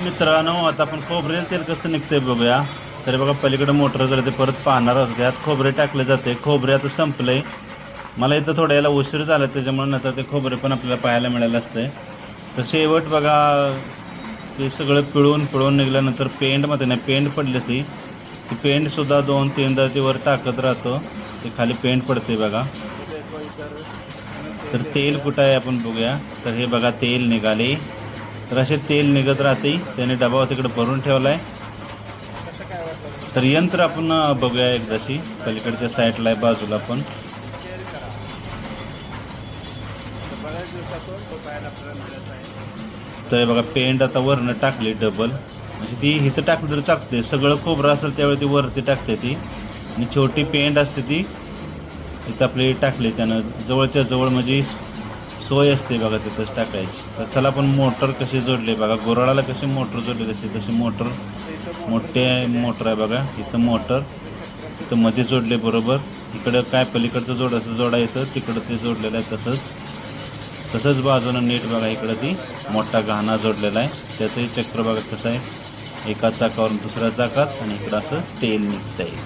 मित्रांनो, आता आपण खोबरेल तेल कसं निघतंय बघूया. तरी बघा पलीकडे मोटर जर ते परत पाहणार आहोत. त्यात खोबरे टाकले जाते. खोबरे आता संपलंय. मला इथं थोड्या याला उशीर झाला, त्याच्यामुळे नंतर ते खोबरे पण आपल्याला पाहायला मिळालं असतंय. तर शेवट बघा ते सगळं पिळून निघाल्यानंतर पेंडमध्ये नाही, पेंड पडली ती पेंडसुद्धा 2-3दा ते वर टाकत राहतो. ते खाली पेंड पडते बघा. तर तेल कुठं आहे आपण बघूया. तर हे बघा तेल निघाले. तर असे तेल निघत राहते. त्याने डबा तिकडे भरून ठेवला आहे. तर यंत्र आपण बघूया एकदाशी. पलीकडच्या साईडला आहे बाजूला पण. तर बघा पेंड आता वरनं टाकली डबल. म्हणजे ती इथं टाकली तर टाकते. सगळं खोबरं असेल त्यावेळी ती वरती टाकते ती. आणि छोटी पेंड असते ती इथं आपली टाकली त्यानं जवळच्या जवळ, म्हणजे सोय असते बघा तिथंच टाकायची. तर चला आपण मोटर कशी जोडली बघा. गुऱ्हाळाला कशी मोटर जोडली तशी मोटर मोठे मोटर आहे बघा. इथं मोटर इथं मध्ये जोडले बरोबर. इकडं काय पलीकडचं जोडा येतं, तिकडं ते जोडलेलं आहे. तसंच बाजूनं नीट बघा इकडं ती मोठा घाणा जोडलेला आहे. त्याचंही चक्र बघा कसं आहे, एका चाकावरून दुसऱ्या चाकात, आणि इकडं असं तेल निघतंय.